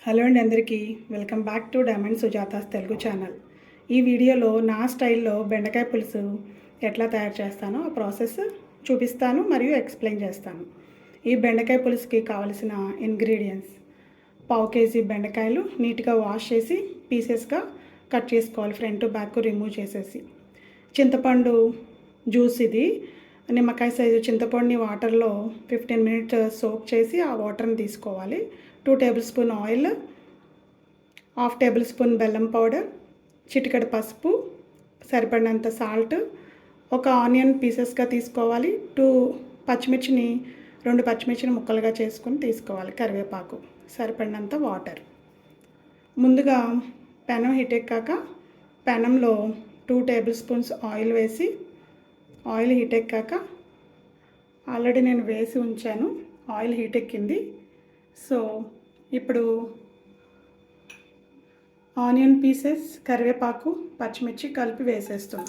Hello అండి అందరికీ welcome back to diamond Sujata's Telugu channel. ఈ వీడియోలో నా స్టైల్లో బెండకాయ పులుసు ఎట్లా తయారు చేస్తానో ఆ ప్రాసెస్ చూపిస్తాను మరియు ఎక్స్ప్లెయిన్ చేస్తాను. ఈ బెండకాయ పులుసుకి కావలసిన ఇంగ్రీడియంట్స్: పావు కేజీ బెండకాయలు నీట్గా వాష్ చేసి పీసెస్గా కట్ చేసుకోవాలి, ఫ్రంట్ బ్యాక్ రిమూవ్ చేసేసి. చింతపండు జ్యూస్ ఇది. నిమ్మకాయ సైజు చింతపండుని వాటర్లో 15 మినిట్స్ సోక్ చేసి ఆ వాటర్ని తీసుకోవాలి. 2 table spoon oil, half table spoon బెల్లం పౌడర్, చిటికెడు పసుపు, సరిపడినంత సాల్ట్, ఒక ఆనియన్ పీసెస్గా తీసుకోవాలి. 2 పచ్చిమిర్చిని ముక్కలుగా చేసుకొని తీసుకోవాలి. కరివేపాకు, సరిపడినంత వాటర్. ముందుగా పెనం హీట్ ఎక్కాక పెనంలో 2 టేబుల్ స్పూన్స్ ఆయిల్ వేసి, ఆయిల్ హీట్ ఎక్కాక ఆల్రెడీ నేను వేసి ఉంచాను, ఆయిల్ హీట్ ఎక్కింది. సో ఇప్పుడు ఆనియన్ పీసెస్, కరివేపాకు, పచ్చిమిర్చి కలిపి వేసేస్తున్నాం.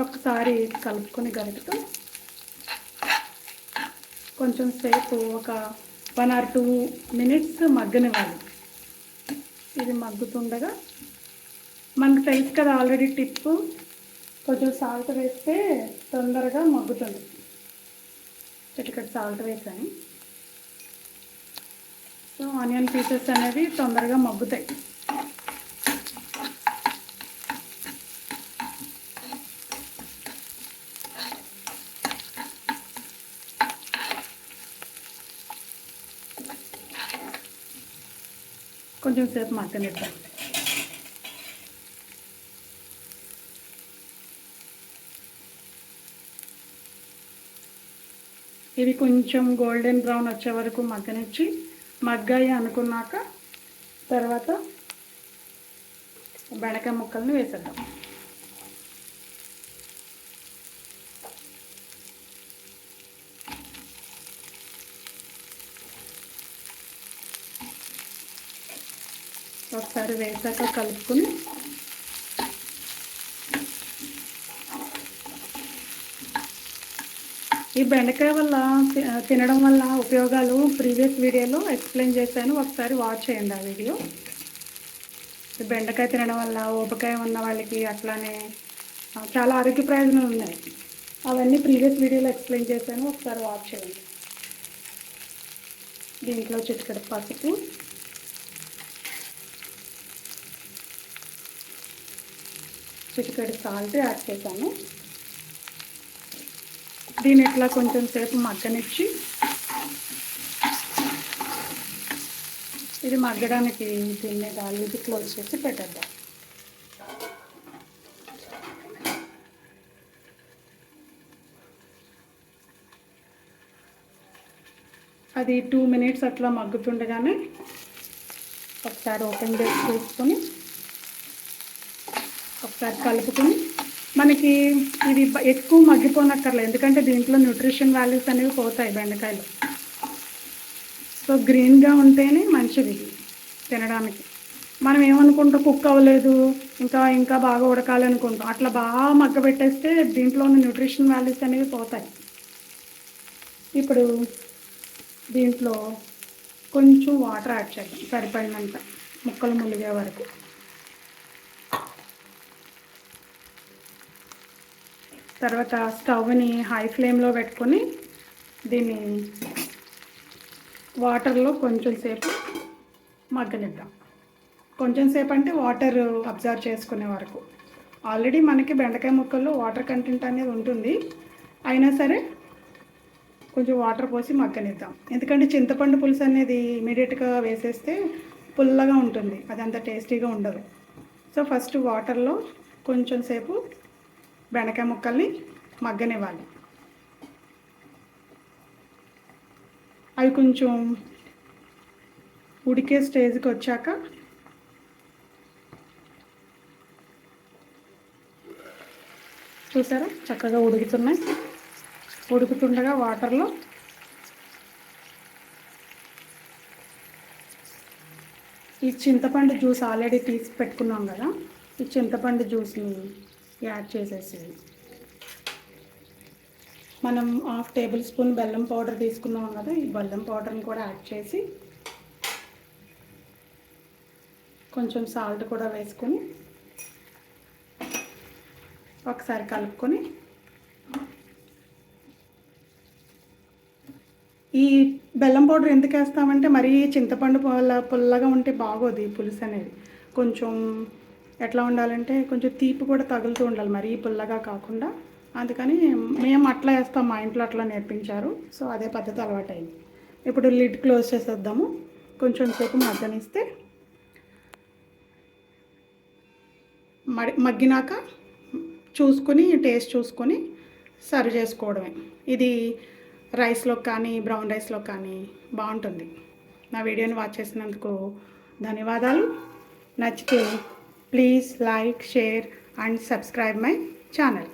ఒకసారి కలుపుకొని గలుపుతూ కొంచెం సేపు ఒక 1 or 2 మినిట్స్ మగ్గనివ్వాలి. ఇది మగ్గుతుండగా మనకు తెలుసు కదా ఆల్రెడీ టిప్పు, కొంచెం సాల్ట్ వేస్తే తొందరగా మగ్గుతుంది. చిటికెడు సాల్ట్ వేసాను. సో ఆనియన్ పీసెస్ అనేవి తొందరగా మగ్గుతాయి. కొంచెం సేపు మగ్గనిద్దాం. ఇవి కొంచెం గోల్డెన్ బ్రౌన్ వచ్చే వరకు మగ్గనిచ్చి, మగ్గాయి అనుకున్నాక తర్వాత బెండకాయ ముక్కల్ని వేసేద్దాం. ఒకసారి వేసాక కలుపుకొని ఈ బెండకాయ వల్ల తినడం వల్ల ఉపయోగాలు ప్రీవియస్ వీడియోలో ఎక్స్ప్లెయిన్ చేశాను, ఒకసారి వాచ్ చేయండి ఆ వీడియో. బెండకాయ తినడం వల్ల ఊబకాయ ఉన్న వాళ్ళకి అట్లానే చాలా ఆరోగ్య ప్రయోజనాలు ఉన్నాయి. అవన్నీ ప్రీవియస్ వీడియోలో ఎక్స్ప్లెయిన్ చేశాను, ఒకసారి వాచ్ చేయండి. దీంట్లో చిటికెడు పసుపు, చిటికెడు సాల్ట్ యాడ్ చేశాను. దీని ఇట్లా కొంచెం సేపు మగ్గనిచ్చి, ఇది మగ్గడానికి దీన్ని లిడ్ క్లోజ్ చేసి పెట్టేద్దాం. అది 2 మినిట్స్ అట్లా మగ్గుతుండగానే ఒకసారి ఓపెన్ చేసి చూసుకొని ఒకసారి కలుపుకొని, మనకి ఇది ఎక్కువ మగ్గిపోనక్కర్లేదు, ఎందుకంటే దీంట్లో న్యూట్రిషన్ వాల్యూస్ అనేవి పోతాయి బెండకాయలు. సో గ్రీన్గా ఉంటేనే మంచిది తినడానికి. మనం ఏమనుకుంటాం, కుక్ అవ్వలేదు, ఇంకా బాగా ఉడకాలి అనుకుంటాం. అట్లా బాగా మగ్గబెట్టేస్తే దీంట్లో ఉన్న న్యూట్రిషన్ వాల్యూస్ అనేవి పోతాయి. ఇప్పుడు దీంట్లో కొంచెం వాటర్ యాడ్ చేద్దాం, సరిపడినంత, ముక్కలు ములిగే వరకు. తర్వాత స్టవ్ని హై ఫ్లేమ్లో పెట్టుకొని దీన్ని వాటర్లో కొంచెం సేపు మగ్గనిద్దాం. కొంచెం సేపు అంటే వాటర్ అబ్జర్వ్ చేసుకునే వరకు. ఆల్రెడీ మనకి బెండకాయ ముక్కల్లో వాటర్ కంటెంట్ అనేది ఉంటుంది, అయినా సరే కొంచెం వాటర్ పోసి మగ్గనిద్దాం. ఎందుకంటే చింతపండు పులుసు అనేది ఇమీడియట్గా వేసేస్తే పుల్లగా ఉంటుంది, అది అంత టేస్టీగా ఉండదు. సో ఫస్ట్ వాటర్లో కొంచెం సేపు బెండకాయ ముక్కల్ని మగ్గనివ్వాలి. అవి కొంచెం ఉడికే స్టేజ్కి వచ్చాక చూసారా చక్కగా ఉడుకుతున్నాయి. ఉడుకుతుండగా వాటర్లో ఈ చింతపండు జ్యూస్ ఆల్రెడీ తీసి పెట్టుకున్నాం కదా, ఈ చింతపండు జ్యూస్ని యాడ్ చేసేసి మనం 1/2 టేబుల్ స్పూన్ బెల్లం పౌడర్ తీసుకున్నాం కదా, ఈ బెల్లం పౌడర్ని కూడా యాడ్ చేసి కొంచెం సాల్ట్ కూడా వేసుకొని ఒకసారి కలుపుకొని, ఈ బెల్లం పౌడర్ ఎందుకు వేస్తామంటే మరీ చింతపండు పుల్లగా ఉంటే బాగోదు ఈ పులుసు అనేది. కొంచెం ఎట్లా ఉండాలంటే కొంచెం తీపి కూడా తగులుతూ ఉండాలి, మరీ పుల్లగా కాకుండా. అందుకని మేము అట్లా వేస్తాం, మా ఇంట్లో అట్లా నేర్పించారు. సో అదే పద్ధతి అలవాటైంది. ఇప్పుడు లిడ్ క్లోజ్ చేసేద్దాము. కొంచెం సేపు మగ్గనిస్తే మగ్గినాక చూసుకొని టేస్ట్ చూసుకొని సర్వ్ చేసుకోవడమే. ఇది రైస్లో కానీ బ్రౌన్ రైస్లో కానీ బాగుంటుంది. నా వీడియోని వాచ్ చేసినందుకు ధన్యవాదాలు. నచ్చితే please like, share and subscribe my channel.